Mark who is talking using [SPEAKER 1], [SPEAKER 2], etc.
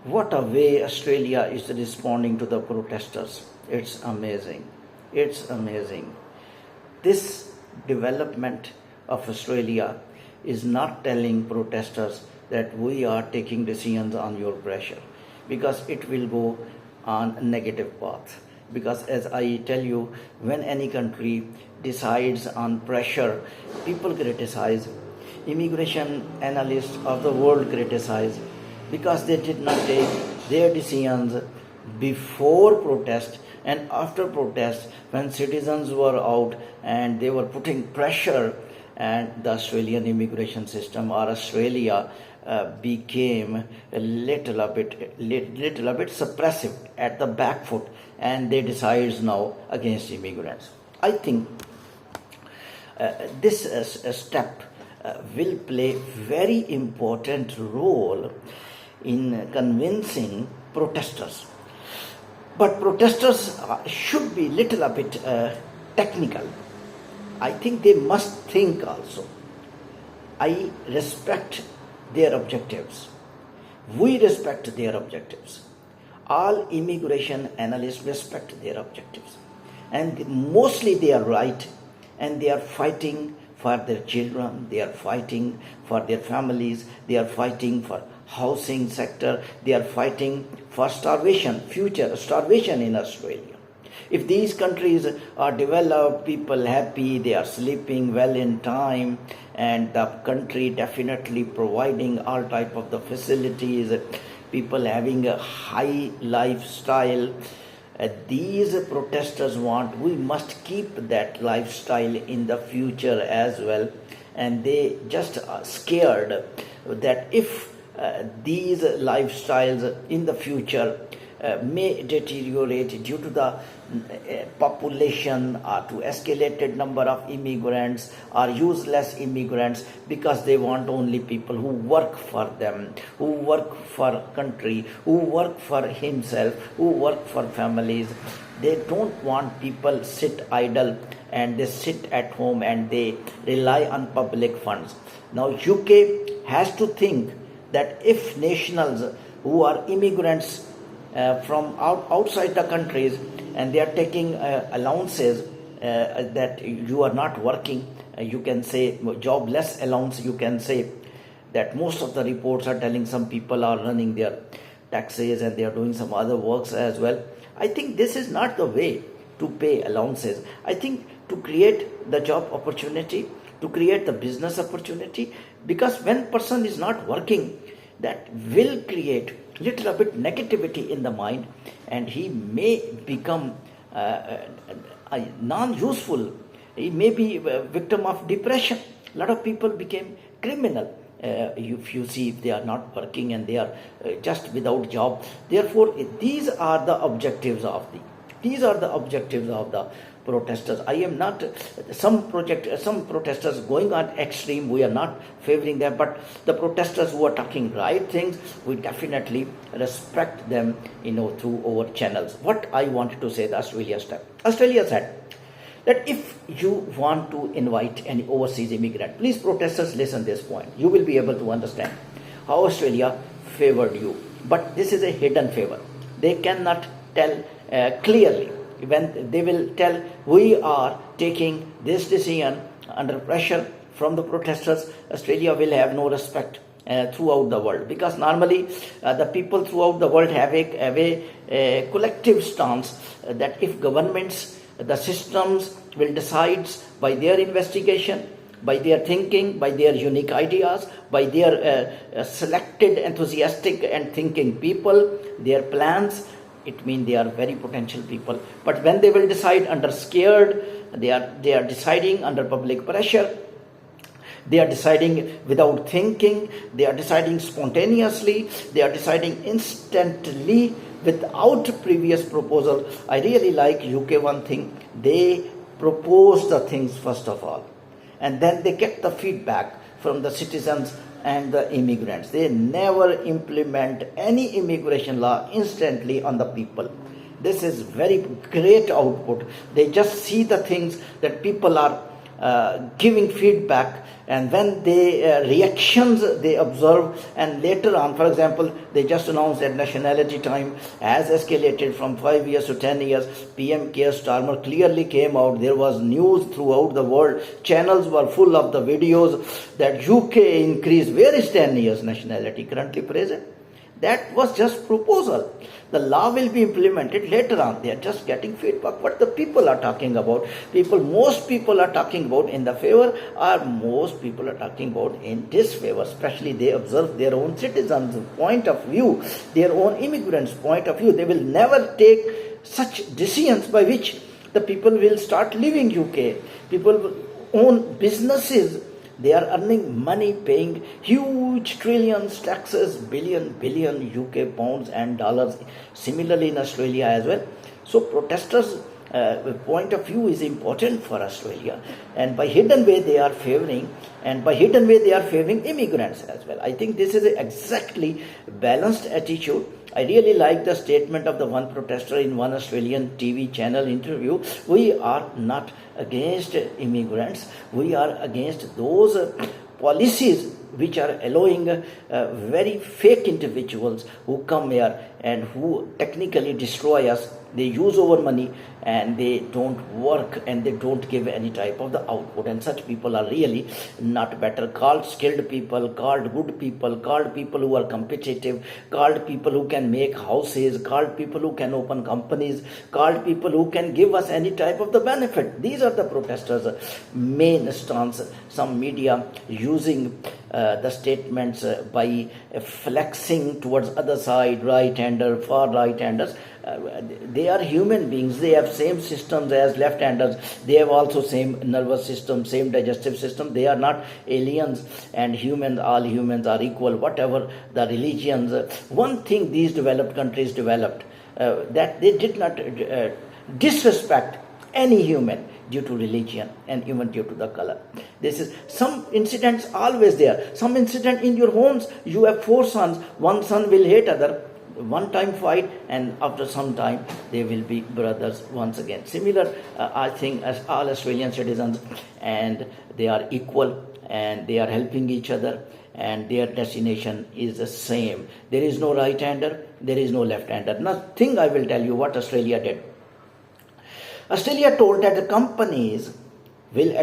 [SPEAKER 1] What a way Australia is responding to the protesters. It's amazing. It's amazing. This development of Australia is not telling protesters that we are taking decisions on your pressure, because it will go on a negative path. Because as I tell you, when any country decides on pressure, people criticize, immigration analysts of the world criticize, because they did not take their decisions before protest and after protest, when citizens were out and they were putting pressure, and the Australian immigration system or Australia became a little bit suppressive at the back foot, and they decides now against immigrants. I think this step will play very important role in convincing protesters. But protesters should be little a bit technical. I think they must think also. I respect their objectives. We respect their objectives. All immigration analysts respect their objectives. And mostly they are right, and they are fighting for their children, they are fighting for their families, they are fighting for housing sector, they are fighting for future starvation in Australia. If these countries are developed, people happy, they are sleeping well in time, and the country definitely providing all type of the facilities, people having a high lifestyle, these protesters want, we must keep that lifestyle in the future as well, and they just are scared that if these lifestyles in the future may deteriorate due to the population or to escalated number of immigrants or useless immigrants, because they want only people who work for them, who work for country, who work for himself, who work for families. They don't want people sit idle and they sit at home and they rely on public funds. Now UK has to think that if nationals who are immigrants from outside the countries and they are taking allowances that you are not working, you can say jobless allowance, you can say that most of the reports are telling some people are running their taxes and they are doing some other works as well. I think this is not the way to pay allowances. I think to create the job opportunity, to create the business opportunity, because when person is not working, that will create little bit negativity in the mind, and he may become non-useful. He may be a victim of depression. A lot of people became criminal. If you see, if they are not working and they are just without job. Therefore, these are the objectives of the protesters. I am not some protesters going on extreme. We are not favoring them, but the protesters who are talking right things, we definitely respect them. Through our channels. What I wanted to say, the Australia said that if you want to invite any overseas immigrant, please protesters listen this point. You will be able to understand how Australia favored you. But this is a hidden favor. They cannot tell clearly. When they will tell, we are taking this decision under pressure from the protesters, Australia will have no respect throughout the world, because normally the people throughout the world have a collective stance that if governments, the systems will decide by their investigation, by their thinking, by their unique ideas, by their selected, enthusiastic and thinking people, their plans, it means they are very potential people. But when they will decide under scared, they are deciding under public pressure, they are deciding without thinking, they are deciding spontaneously, they are deciding instantly without previous proposal. I really like UK one thing, they propose the things first of all, and then they get the feedback from the citizens and the immigrants. They never implement any immigration law instantly on the people. This is very great output. They just see the things that people are giving feedback, and when they reactions they observe, and later on, for example, they just announced that nationality time has escalated from 5 years to 10 years. PM Keir Starmer clearly came out. There was news throughout the world. Channels were full of the videos that UK increased. Where is 10 years nationality currently present? That was just proposal. The law will be implemented later on. They are just getting feedback. What the people are talking about, most people are talking about in the favor, or most people are talking about in disfavor. Especially they observe their own citizens' point of view, their own immigrants' point of view. They will never take such decisions by which the people will start leaving UK. People will own businesses. They are earning money, paying huge trillions taxes, billion UK pounds and dollars. Similarly in Australia as well. So protesters' point of view is important for Australia, and by hidden way they are favoring, immigrants as well. I think this is exactly balanced attitude. I really like the statement of the one protester in one Australian TV channel interview. We are not against immigrants. We are against those policies which are allowing very fake individuals who come here and who technically destroy us. They use our money and they don't work and they don't give any type of the output. And such people are really not better. Called skilled people, called good people, called people who are competitive, called people who can make houses, called people who can open companies, called people who can give us any type of the benefit. These are the protesters' main stance. Some media using the statements by flexing towards other side, right-hander, far right-handers. They are human beings. They have same systems as left-handers. They have also same nervous system, same digestive system. They are not aliens, and all humans are equal. Whatever the religions, one thing these developed countries developed, that they did not disrespect any human due to religion and even due to the color. This is some incidents always there. Some incident in your homes. You have 4 sons. One son will hate other. One time fight, and after some time they will be brothers once again. Similar, I think, as all Australian citizens, and they are equal and they are helping each other, and their destination is the same. There is no right-hander, there is no left-hander. Nothing. I will tell you what Australia did. Australia told that the companies will